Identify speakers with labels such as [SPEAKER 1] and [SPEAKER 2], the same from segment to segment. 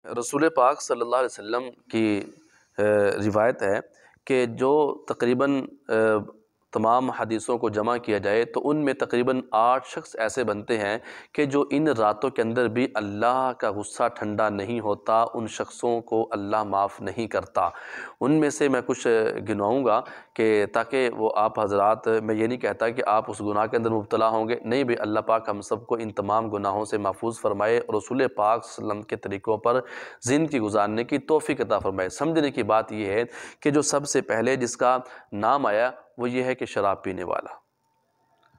[SPEAKER 1] رسول پاک صلی اللہ علیہ وسلم کی روایت ہے کہ جو تقریباً تمام حدیثوں کو جمع کیا جائے تو ان میں تقریباً 8 شخص ایسے بنتے ہیں کہ جو ان راتوں کے اندر بھی اللہ کا غصہ ٹھنڈا نہیں ہوتا، ان شخصوں کو اللہ معاف نہیں کرتا۔ ان میں سے میں کچھ گنواؤں گا کہ تاکہ وہ آپ حضرات، میں یہ نہیں کہتا کہ آپ اس گناہ کے اندر مبتلا ہوں گے، نہیں بھی، اللہ پاک ہم سب کو ان تمام گناہوں سے محفوظ فرمائے اور رسول پاک صلی اللہ علیہ وسلم کے طریقوں پر زندگی گزارنے کی توفیق عطا فرمائے۔ سمجھنے کی بات یہ ہے کہ جو سب سے پہلے جس کا نام آیا وہ یہ ہے کہ شراب پینے والا،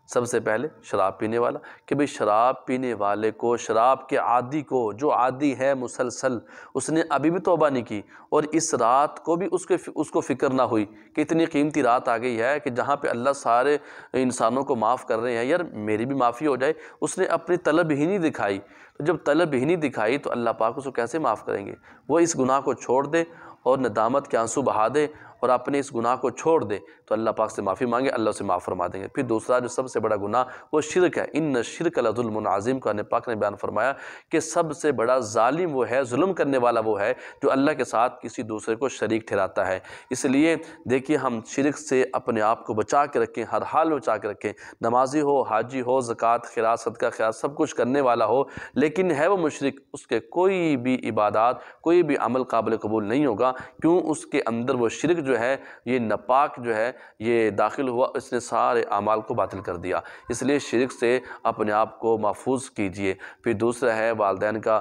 [SPEAKER 1] سب سے پہلے شراب پینے والا، کہ بھئی شراب پینے والے کو، شراب کے عادی کو، جو عادی ہے مسلسل، اس نے ابھی بھی توبہ نہیں کی اور اس رات کو بھی اس کو فکر نہ ہوئی کہ اتنی قیمتی رات آ گئی ہے کہ جہاں پہ اللہ سارے انسانوں کو معاف کر رہے ہیں، یار میری بھی معافی ہو جائے، اس نے اپنی طلب ہی نہیں دکھائی۔ تو جب طلب ہی نہیں دکھائی تو اللہ پاک اس کو کیسے معاف کریں گے؟ وہ اس گناہ کو چھوڑ دے اور ندامت کے آنسو بہا دے اور اپنے اس گناہ کو چھوڑ دے تو اللہ پاک سے معافی مانگے، اللہ اسے معاف فرما دیں گے۔ پھر دوسرا جو سب سے بڑا گناہ وہ شرک ہے۔ ان الشرک لظلم عظیم، قرآن پاک نے بیان فرمایا کہ سب سے بڑا ظالم وہ ہے، ظلم کرنے والا وہ ہے جو اللہ کے ساتھ کسی دوسرے کو شریک ٹھہراتا ہے۔ اس لیے دیکھیے ہم شرک سے اپنے آپ کو بچا کے رکھیں، ہر حال میں بچا کے رکھیں، نمازی ہو، حاجی ہو، زکوٰۃ، خیرات، صدقہ خیرات سب کچھ کرنے والا ہو لیکن ہے وہ مشرک، اس کے کوئی بھی عبادات، کوئی بھی عمل قابل قبول نہیں ہوگا۔ کیوں؟ اس کے اندر وہ شرک جو ہے، یہ ناپاک جو ہے، یہ داخل ہوا، اس نے سارے اعمال کو باطل کر دیا۔ اس لیے شرک سے اپنے آپ کو محفوظ کیجئے۔ پھر دوسرا ہے والدین کا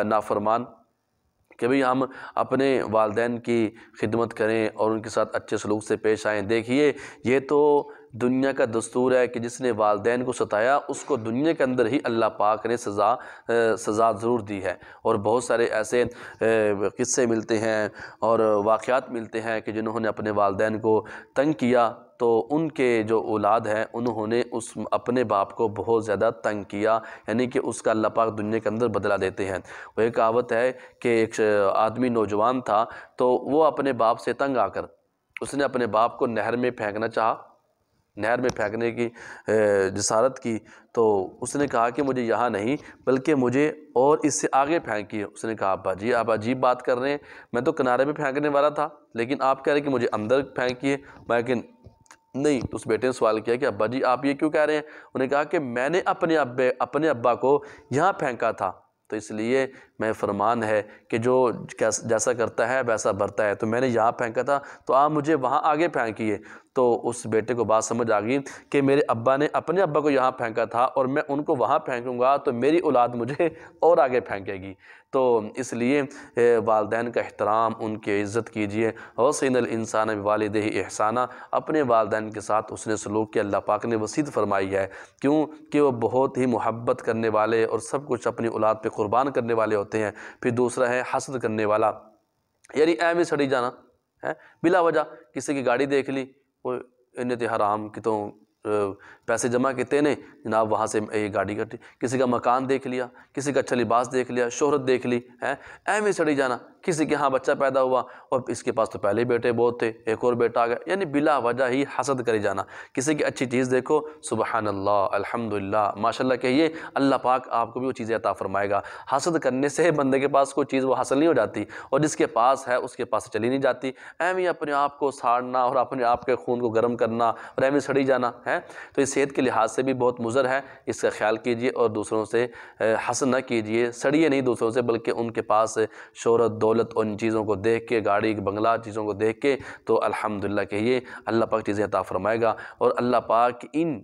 [SPEAKER 1] نافرمان، کہ بھئی ہم اپنے والدین کی خدمت کریں اور ان کے ساتھ اچھے سلوک سے پیش آئیں۔ دیکھیے یہ تو دنیا کا دستور ہے کہ جس نے والدین کو ستایا اس کو دنیا کے اندر ہی اللہ پاک نے سزا ضرور دی ہے، اور بہت سارے ایسے قصے ملتے ہیں اور واقعات ملتے ہیں کہ جنہوں نے اپنے والدین کو تنگ کیا تو ان کے جو اولاد ہیں انہوں نے اپنے باپ کو بہت زیادہ تنگ کیا، یعنی کہ اس کا اللہ پاک دنیا کے اندر بدلہ دیتے ہیں۔ وہ ایک کہاوت ہے کہ ایک آدمی نوجوان تھا تو وہ اپنے باپ سے تنگ آ کر اس نے اپنے باپ کو نہر میں پھینکنا چاہا، نہر میں پھینکنے کی جسارت کی، تو اس نے کہا کہ مجھے یہاں نہیں بلکہ مجھے اور اس سے آگے پھینکیے۔ اس نے کہا ابا جی آپ عجیب بات کر رہے ہیں، میں تو کنارے پہ پھینکنے والا تھا لیکن آپ کہہ رہے ہیں کہ مجھے اندر پھینکیے، میں کہ نہیں۔ تو اس بیٹے نے سوال کیا کہ ابا جی آپ یہ کیوں کہہ رہے ہیں؟ انہوں نے کہا کہ میں نے اپنے ابا کو یہاں پھینکا تھا، تو اس لیے میں فرمان ہے کہ جو جیسا کرتا ہے ویسا برتا ہے، تو میں نے یہاں پھینکا تھا تو آپ مجھے وہاں آگے پھینکیے۔ تو اس بیٹے کو بات سمجھ آ گئی کہ میرے ابا نے اپنے ابا کو یہاں پھینکا تھا اور میں ان کو وہاں پھینکوں گا تو میری اولاد مجھے اور آگے پھینکے گی۔ تو اس لیے والدین کا احترام، ان کی عزت کیجیے۔ وَوَصَّيْنَا الْإِنسَانَ بِوَالِدَيْهِ احسانا، اپنے والدین کے ساتھ اس نے سلوک کیا، اللہ پاک نے وصیت فرمائی ہے۔ کیوں کہ وہ بہت ہی محبت کرنے والے اور سب کچھ اپنی اولاد پہ قربان کرنے والے ہوتے ہیں۔ پھر دوسرا ہے حسد کرنے والا، یعنی ایویں سڑی جانا ہے، بلا وجہ کسی کی گاڑی دیکھ لی، وہ انہیں تے حرام کی تو پیسے جمع کیتے نے جناب وہاں سے یہ گاڑی کٹی، کسی کا مکان دیکھ لیا، کسی کا اچھا لباس دیکھ لیا، شہرت دیکھ لی ہے، ایویں سڑی جانا، کسی کے ہاں بچہ پیدا ہوا اور اس کے پاس تو پہلے بیٹے بہت تھے، ایک اور بیٹا آ گیا، یعنی بلا وجہ ہی حسد کری جانا۔ کسی کی اچھی چیز دیکھو سبحان اللہ الحمدللہ ماشاءاللہ کہیے، اللہ پاک آپ کو بھی وہ چیزیں عطا فرمائے گا۔ حسد کرنے سے بندے کے پاس کوئی چیز وہ حاصل نہیں ہو جاتی، اور جس کے پاس ہے اس کے پاس چلی نہیں جاتی۔ ایویں اپنے آپ کو ساڑنا اور اپنے آپ کے خون کو گرم کرنا اور ایویں سڑی جانا ہے تو یہ صحت کے لحاظ سے بھی بہت مضر ہے، اس کا خیال کیجئے اور دوسروں سے حسد نہ کیجئے، سڑیے نہیں دوسروں سے، بلکہ ان کے پاس شہرت، دولت اور ان چیزوں کو دیکھ کے، گاڑی بنگلہ چیزوں کو دیکھ کے تو الحمدللہ کہیے، اللہ پاک چیزیں عطا فرمائے گا، اور اللہ پاک ان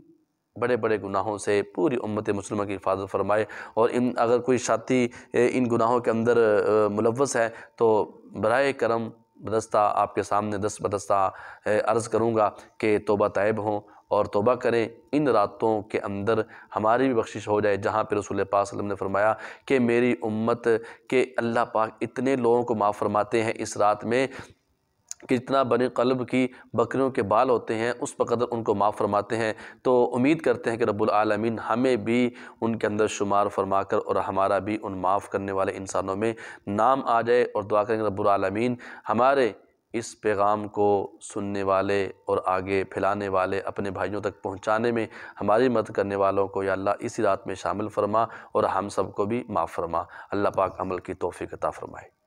[SPEAKER 1] بڑے بڑے گناہوں سے پوری امت مسلمہ کی حفاظت فرمائے۔ اور اگر کوئی ساتھی ان گناہوں کے اندر ملوث ہے تو برائے کرم بدستہ آپ کے سامنے دست بدستہ عرض کروں گا کہ توبہ طائب ہوں اور توبہ کریں۔ ان راتوں کے اندر ہماری بھی بخشش ہو جائے جہاں پہ رسول پاک صلی اللہ علیہ وسلم نے فرمایا کہ میری امت کے اللہ پاک اتنے لوگوں کو معاف فرماتے ہیں اس رات میں کہ جتنا بنی قلب کی بکریوں کے بال ہوتے ہیں اس بقدر ان کو معاف فرماتے ہیں۔ تو امید کرتے ہیں کہ رب العالمین ہمیں بھی ان کے اندر شمار فرما کر اور ہمارا بھی ان معاف کرنے والے انسانوں میں نام آ جائے، اور دعا کریں کہ رب العالمین ہمارے اس پیغام کو سننے والے اور آگے پھیلانے والے اپنے بھائیوں تک پہنچانے میں ہماری مدد کرنے والوں کو یا اللہ اسی رات میں شامل فرما اور ہم سب کو بھی معاف فرما۔ اللہ پاک عمل کی توفیق عطا فرمائے۔